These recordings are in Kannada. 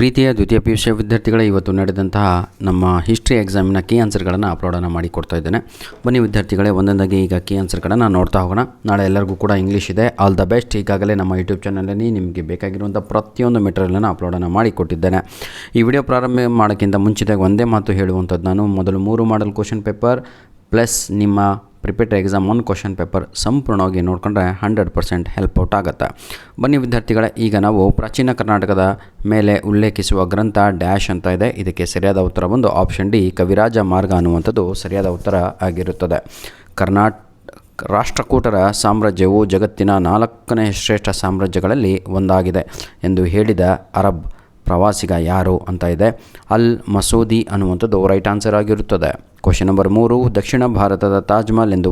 ಪ್ರೀತಿಯ ದ್ವಿತೀಯ PUC ವಿದ್ಯಾರ್ಥಿಗಳೇ, ಇವತ್ತು ನಡೆದಂತಹ ನಮ್ಮ ಹಿಸ್ಟ್ರಿ ಎಕ್ಸಾಮಿನ ಕೀ ಆನ್ಸರ್ಗಳನ್ನು ಅಪ್ಲೋಡನ್ನು ಮಾಡಿ ಕೊಡ್ತಾ ಇದ್ದೇನೆ. ಬನ್ನಿ ವಿದ್ಯಾರ್ಥಿಗಳೇ, ಒಂದೊಂದಾಗಿ ಈಗ ಕೀ ಆನ್ಸರ್ಗಳನ್ನು ನೋಡ್ತಾ ಹೋಗೋಣ. ನಾಳೆ ಎಲ್ಲರಿಗೂ ಕೂಡ ಇಂಗ್ಲೀಷ್ ಇದೆ. All the best. ಈಗಾಗಲೇ ನಮ್ಮ ಯೂಟ್ಯೂಬ್ ಚಾನಲಲ್ಲಿ ನಿಮಗೆ ಬೇಕಾಗಿರುವಂಥ ಪ್ರತಿಯೊಂದು ಮೆಟೀರಿಯಲನ್ನು ಅಪ್ಲೋಡನ್ನು ಮಾಡಿ ಕೊಟ್ಟಿದ್ದೇನೆ. ಈ ವಿಡಿಯೋ ಪ್ರಾರಂಭ ಮಾಡೋಕ್ಕಿಂತ ಮುಂಚಿತಾಗಿ ಒಂದೇ ಮಾತು ಹೇಳುವಂಥದ್ದು, ನಾನು ಮೊದಲು 3 ಮಾಡಲ್ ಕ್ವಶನ್ ಪೇಪರ್ ಪ್ಲಸ್ ನಿಮ್ಮ ಪ್ರಿಪೇಟರ್ ಎಕ್ಸಾಮ್ 1 ಕ್ವಶನ್ ಪೇಪರ್ ಸಂಪೂರ್ಣವಾಗಿ ನೋಡಿಕೊಂಡ್ರೆ 100% ಹೆಲ್ಪ್ ಔಟ್ ಆಗುತ್ತೆ. ಬನ್ನಿ ವಿದ್ಯಾರ್ಥಿಗಳೇ, ಈಗ ನಾವು ಪ್ರಾಚೀನ ಕರ್ನಾಟಕದ ಮೇಲೆ ಉಲ್ಲೇಖಿಸುವ ಗ್ರಂಥ ಡ್ಯಾಶ್ ಅಂತ ಇದೆ. ಇದಕ್ಕೆ ಸರಿಯಾದ ಉತ್ತರ ಬಂದು ಆಪ್ಷನ್ ಡಿ, ಕವಿರಾಜ ಮಾರ್ಗ ಅನ್ನುವಂಥದ್ದು ಸರಿಯಾದ ಉತ್ತರ ಆಗಿರುತ್ತದೆ. ರಾಷ್ಟ್ರಕೂಟರ ಸಾಮ್ರಾಜ್ಯವು ಜಗತ್ತಿನ 4ನೇ ಶ್ರೇಷ್ಠ ಸಾಮ್ರಾಜ್ಯಗಳಲ್ಲಿ ಒಂದಾಗಿದೆ ಎಂದು ಹೇಳಿದ ಅರಬ್ ಪ್ರವಾಸಿಗ ಯಾರು ಅಂತ ಇದೆ. ಅಲ್ ಮಸೂದಿ ಅನ್ನುವಂಥದ್ದು ರೈಟ್ ಆನ್ಸರ್ ಆಗಿರುತ್ತದೆ. ಕ್ವಶನ್ ನಂಬರ್ 3, ದಕ್ಷಿಣ ಭಾರತದ ತಾಜ್ ಮಹಲ್ ಎಂದು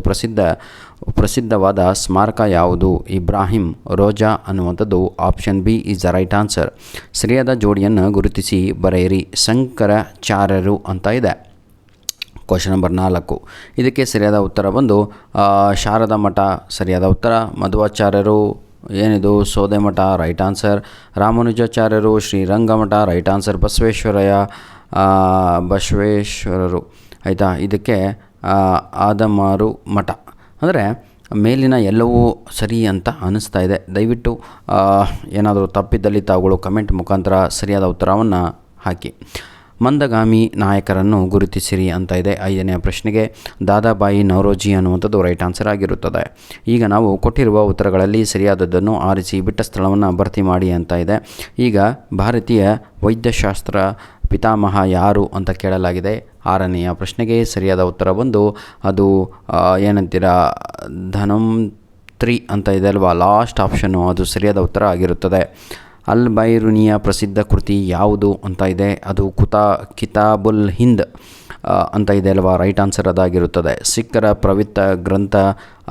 ಪ್ರಸಿದ್ಧವಾದ ಸ್ಮಾರಕ ಯಾವುದು? ಇಬ್ರಾಹಿಂ ರೋಜಾ ಅನ್ನುವಂಥದ್ದು option B is the right answer. ಸರಿಯಾದ ಜೋಡಿಯನ್ನು ಗುರುತಿಸಿ ಬರೆಯಿರಿ. ಶಂಕರಾಚಾರ್ಯರು ಅಂತ ಇದೆ. ಕ್ವಶನ್ ನಂಬರ್ 4, ಇದಕ್ಕೆ ಸರಿಯಾದ ಉತ್ತರ ಬಂದು ಶಾರದಾ ಮಠ ಸರಿಯಾದ ಉತ್ತರ. ಮಧ್ವಾಚಾರ್ಯರು ಏನಿದು ಸೋದೆ ಮಠ ರೈಟ್ ಆನ್ಸರ್. ರಾಮಾನುಜಾಚಾರ್ಯರು ಶ್ರೀರಂಗಮಠ ರೈಟ್ ಆನ್ಸರ್. ಬಸವೇಶ್ವರರು ಆಯಿತಾ, ಇದಕ್ಕೆ ಆದಮಾರು ಮಠ. ಅಂದರೆ ಮೇಲಿನ ಎಲ್ಲವೂ ಸರಿ ಅಂತ ಅನ್ನಿಸ್ತಾ ಇದೆ. ದಯವಿಟ್ಟು ಏನಾದರೂ ತಪ್ಪಿದ್ದಲ್ಲಿ ತಾವುಗಳು ಕಮೆಂಟ್ ಮುಖಾಂತರ ಸರಿಯಾದ ಉತ್ತರವನ್ನು ಹಾಕಿ. ಮಂದಗಾಮಿ ನಾಯಕರನ್ನು ಗುರುತಿಸಿರಿ ಅಂತ ಇದೆ. 5ನೇ ಪ್ರಶ್ನೆಗೆ ದಾದಾಬಾಯಿ ನವರೋಜಿ ಅನ್ನುವಂಥದ್ದು ರೈಟ್ ಆನ್ಸರ್ ಆಗಿರುತ್ತದೆ. ಈಗ ನಾವು ಕೊಟ್ಟಿರುವ ಉತ್ತರಗಳಲ್ಲಿ ಸರಿಯಾದದ್ದನ್ನು ಆರಿಸಿ ಬಿಟ್ಟ ಸ್ಥಳವನ್ನು ಭರ್ತಿ ಮಾಡಿ ಅಂತ ಇದೆ. ಈಗ ಭಾರತೀಯ ವೈದ್ಯಶಾಸ್ತ್ರ ಪಿತಾಮಹ ಯಾರು ಅಂತ ಕೇಳಲಾಗಿದೆ. 6ನೆಯ ಪ್ರಶ್ನೆಗೆ ಸರಿಯಾದ ಉತ್ತರ ಬಂದು ಅದು ಏನಂತೀರ ಧನ್ವಂತ್ರಿ ಅಂತ ಇದೆ ಅಲ್ವಾ, ಲಾಸ್ಟ್ ಆಪ್ಷನ್ನು ಅದು ಸರಿಯಾದ ಉತ್ತರ ಆಗಿರುತ್ತದೆ. ಅಲ್ ಬೈರುನಿಯ ಪ್ರಸಿದ್ಧ ಕೃತಿ ಯಾವುದು ಅಂತ ಇದೆ. ಅದು ಕಿತಾಬುಲ್ ಹಿಂದ್ ಅಂತ ಇದೆ ಅಲ್ವಾ, ರೈಟ್ ಆನ್ಸರ್ ಅದಾಗಿರುತ್ತದೆ. ಸಿಖ್ಖರ ಪವಿತ್ರ ಗ್ರಂಥ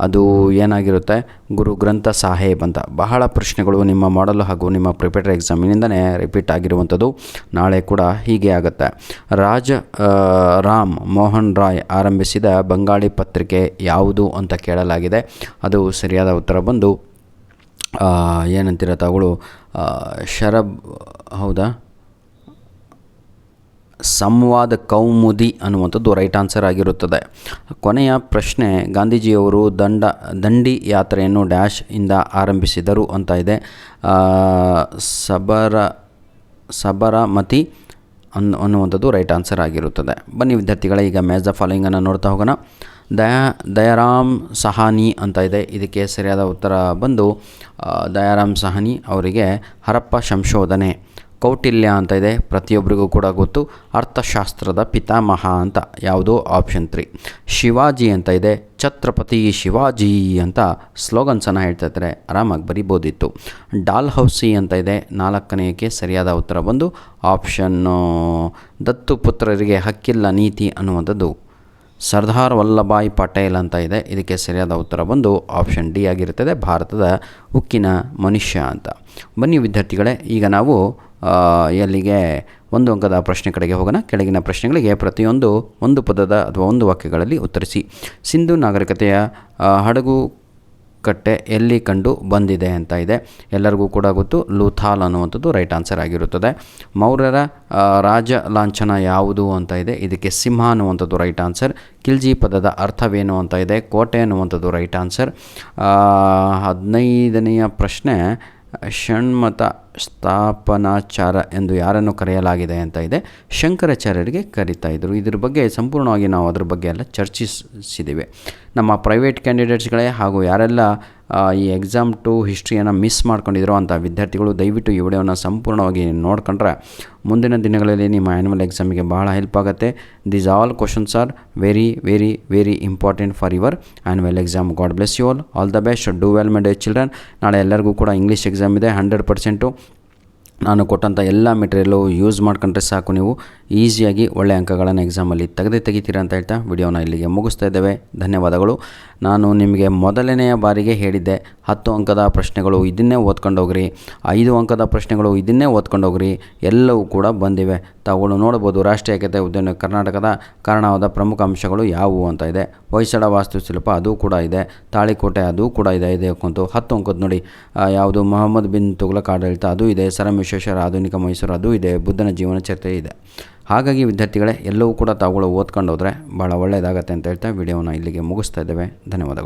ಅದು ಏನಾಗಿರುತ್ತೆ? ಗುರು ಗ್ರಂಥ ಸಾಹೇಬ್ ಅಂತ. ಬಹಳ ಪ್ರಶ್ನೆಗಳು ನಿಮ್ಮ ಮಾಡಲ್ ಹಾಗೂ ನಿಮ್ಮ ಪ್ರಿಪೇಟರ್ ಎಕ್ಸಾಮಿನಿಂದನೇ ರಿಪೀಟ್ ಆಗಿರುವಂಥದ್ದು. ನಾಳೆ ಕೂಡ ಹೀಗೆ ಆಗುತ್ತೆ. ರಾಮ್ ಮೋಹನ್ ರಾಯ್ ಆರಂಭಿಸಿದ ಬಂಗಾಳಿ ಪತ್ರಿಕೆ ಯಾವುದು ಅಂತ ಕೇಳಲಾಗಿದೆ. ಅದು ಸರಿಯಾದ ಉತ್ತರ ಬಂದು ಏನಂತೀರ ತಾವುಗಳು ಹೌದಾ, ಸಂವಾದ ಕೌಮುದಿ ಅನ್ನುವಂಥದ್ದು ರೈಟ್ ಆನ್ಸರ್ ಆಗಿರುತ್ತದೆ. ಕೊನೆಯ ಪ್ರಶ್ನೆ, ಗಾಂಧೀಜಿಯವರು ದಂಡಿ ಯಾತ್ರೆಯನ್ನು ಡ್ಯಾಶ್ ಇಂದ ಆರಂಭಿಸಿದರು ಅಂತ ಇದೆ. ಸಬರಮತಿ ಅನ್ನುವಂಥದ್ದು ರೈಟ್ ಆನ್ಸರ್ ಆಗಿರುತ್ತದೆ. ಬನ್ನಿ ವಿದ್ಯಾರ್ಥಿಗಳೇ, ಈಗ ಮ್ಯಾಚ್ ದ ಫಾಲೋಯಿಂಗನ್ನು ನೋಡ್ತಾ ಹೋಗೋಣ. ದಯಾರಾಮ್ ಸಹಾನಿ ಅಂತ ಇದೆ. ಇದಕ್ಕೆ ಸರಿಯಾದ ಉತ್ತರ ಬಂದು ದಯಾರಾಮ್ ಸಹಾನಿ ಅವರಿಗೆ ಹರಪ್ಪ ಸಂಶೋಧನೆ. ಕೌಟಿಲ್ಯ ಅಂತ ಇದೆ, ಪ್ರತಿಯೊಬ್ಬರಿಗೂ ಕೂಡ ಗೊತ್ತು, ಅರ್ಥಶಾಸ್ತ್ರದ ಪಿತಾಮಹ ಅಂತ. ಯಾವುದು? ಆಪ್ಷನ್ 3. ಶಿವಾಜಿ ಅಂತ ಇದೆ, ಛತ್ರಪತಿ ಶಿವಾಜಿ ಅಂತ ಸ್ಲೋಗನ್ಸನ್ನು ಹೇಳ್ತಾ ಇದ್ದಾರೆ, ಆರಾಮಾಗಿ ಬರಿಬೋದಿತ್ತು. ಡಾಲ್ ಹೌಸಿ ಅಂತ ಇದೆ. 4ನೇಕ್ಕೆ ಸರಿಯಾದ ಉತ್ತರ ಬಂದು ಆಪ್ಷನ್ನು ದತ್ತು ಪುತ್ರರಿಗೆ ಹಕ್ಕಿಲ್ಲ ನೀತಿ ಅನ್ನುವಂಥದ್ದು ಸರ್ದಾರ್ ವಲ್ಲಭಾಯ್ ಪಟೇಲ್ ಅಂತ ಇದೆ. ಇದಕ್ಕೆ ಸರಿಯಾದ ಉತ್ತರ ಬಂದು ಆಪ್ಷನ್ ಡಿ ಆಗಿರುತ್ತದೆ, ಭಾರತದ ಉಕ್ಕಿನ ಮನುಷ್ಯ ಅಂತ. ಬನ್ನಿ ವಿದ್ಯಾರ್ಥಿಗಳೇ, ಈಗ ನಾವು ಎಲ್ಲಿಗೆ 1 ಅಂಕದ ಪ್ರಶ್ನೆ ಕಡೆಗೆ ಹೋಗೋಣ. ಕೆಳಗಿನ ಪ್ರಶ್ನೆಗಳಿಗೆ ಪ್ರತಿಯೊಂದು 1 ಪದದ ಅಥವಾ 1 ವಾಕ್ಯಗಳಲ್ಲಿ ಉತ್ತರಿಸಿ. ಸಿಂಧು ನಾಗರಿಕತೆಯ ಹಡಗು ಕಟ್ಟೆ ಎಲ್ಲಿ ಕಂಡು ಬಂದಿದೆ ಅಂತ ಇದೆ. ಎಲ್ಲರಿಗೂ ಕೂಡ ಗೊತ್ತು, ಲೂಥಾಲ್ ಅನ್ನುವಂಥದ್ದು ರೈಟ್ ಆನ್ಸರ್ ಆಗಿರುತ್ತದೆ. ಮೌರ್ಯರ ರಾಜ ಲಾಂಛನ ಯಾವುದು ಅಂತ ಇದೆ. ಇದಕ್ಕೆ ಸಿಂಹ ಅನ್ನುವಂಥದ್ದು ರೈಟ್ ಆನ್ಸರ್. ಖಿಲ್ಜಿ ಪದದ ಅರ್ಥವೇನು ಅಂತ ಇದೆ. ಕೋಟೆ ಅನ್ನುವಂಥದ್ದು ರೈಟ್ ಆನ್ಸರ್. 15ನೆಯ ಪ್ರಶ್ನೆ, ಷಣ್ಮತ ಸ್ಥಾಪನಾಚಾರ ಎಂದು ಯಾರನ್ನು ಕರೆಯಲಾಗಿದೆ ಅಂತ ಇದೆ. ಶಂಕರಾಚಾರ್ಯರಿಗೆ ಕರೀತಾ ಇದ್ದರು. ಇದ್ರ ಬಗ್ಗೆ ಸಂಪೂರ್ಣವಾಗಿ ನಾವು ಅದ್ರ ಬಗ್ಗೆ ಎಲ್ಲ ಚರ್ಚಿಸಿದ್ದೀವಿ. ನಮ್ಮ ಪ್ರೈವೇಟ್ ಕ್ಯಾಂಡಿಡೇಟ್ಸ್ಗಳೇ ಹಾಗೂ ಯಾರೆಲ್ಲ ಈ ಎಕ್ಸಾಮ್ 2 ಹಿಸ್ಟ್ರಿಯನ್ನು ಮಿಸ್ ಮಾಡ್ಕೊಂಡಿದ್ರು ಅಂಥ ವಿದ್ಯಾರ್ಥಿಗಳು ದಯವಿಟ್ಟು ಈ ವಿಡಿಯೋನ ಸಂಪೂರ್ಣವಾಗಿ ನೋಡ್ಕೊಂಡ್ರೆ ಮುಂದಿನ ದಿನಗಳಲ್ಲಿ ನಿಮ್ಮ ಆ್ಯನ್ಯುವಲ್ ಎಕ್ಸಾಮಿಗೆ ಭಾಳ ಹೆಲ್ಪ್ ಆಗುತ್ತೆ. These all questions are very very very important for your annual exam. God bless you all the best. Do well my dear children. ನಾಳೆ ಎಲ್ಲರಿಗೂ ಕೂಡ ಇಂಗ್ಲೀಷ್ ಎಕ್ಸಾಮ್ ಇದೆ. 100% ನಾನು ಕೊಟ್ಟಂಥ ಎಲ್ಲ ಮೆಟೀರಿಯಲು ಯೂಸ್ ಮಾಡ್ಕೊಂಡ್ರೆ ಸಾಕು, ನೀವು ಈಸಿಯಾಗಿ ಒಳ್ಳೆಯ ಅಂಕಗಳನ್ನು ಎಕ್ಸಾಮಲ್ಲಿ ತೆಗಿತೀರಾ ಅಂತ ಹೇಳ್ತಾ ವಿಡಿಯೋನ ಇಲ್ಲಿಗೆ ಮುಗಿಸ್ತಾ ಇದ್ದೇವೆ. ಧನ್ಯವಾದಗಳು. ನಾನು ನಿಮಗೆ ಮೊದಲನೆಯ ಬಾರಿಗೆ ಹೇಳಿದ್ದೆ 10 ಅಂಕದ ಪ್ರಶ್ನೆಗಳು ಇದನ್ನೇ ಓದ್ಕೊಂಡೋಗ್ರಿ, 5 ಅಂಕದ ಪ್ರಶ್ನೆಗಳು ಇದನ್ನೇ ಓದ್ಕೊಂಡೋಗ್ರಿ, ಎಲ್ಲವೂ ಕೂಡ ಬಂದಿವೆ. ತಾವುಗಳು ನೋಡ್ಬೋದು. ರಾಷ್ಟ್ರೀಯ ಏಕತೆ ಉದ್ಯಾನ ಕರ್ನಾಟಕದ ಕಾರಣವಾದ ಪ್ರಮುಖ ಅಂಶಗಳು ಯಾವುವು ಅಂತ ಇದೆ. ಹೊಯ್ಸಳ ವಾಸ್ತುಶಿಲ್ಪ ಅದು ಕೂಡ ಇದೆ. ತಾಳಿಕೋಟೆ ಅದು ಕೂಡ ಇದೆ 5 ಅಂಕದ್ದು. 10 ಅಂಕದ್ದು ನೋಡಿ, ಯಾವುದು ಮೊಹಮ್ಮದ್ ಬಿನ್ ತುಘಲಕ್ ಆಡಳಿತ ಅದು ಇದೆ. ಸರ್ ಎಂ ವಿಶ್ವೇಶ್ವರಯ್ಯ ಆಧುನಿಕ ಮೈಸೂರು ಅದು ಇದೆ. ಬುದ್ಧನ ಜೀವನ ಚರಿತ್ರೆ ಇದೆ. ಹಾಗಾಗಿ ವಿದ್ಯಾರ್ಥಿಗಳೇ ಎಲ್ಲವೂ ಕೂಡ ತಾವುಗಳು ಓದ್ಕೊಂಡು ಹೋದರೆ ಭಾಳ ಒಳ್ಳೆಯದಾಗತ್ತೆ ಅಂತ ಹೇಳ್ತಾ ವಿಡಿಯೋನ ಇಲ್ಲಿಗೆ ಮುಗಿಸ್ತಾ ಇದ್ದೇವೆ. ಧನ್ಯವಾದಗಳು.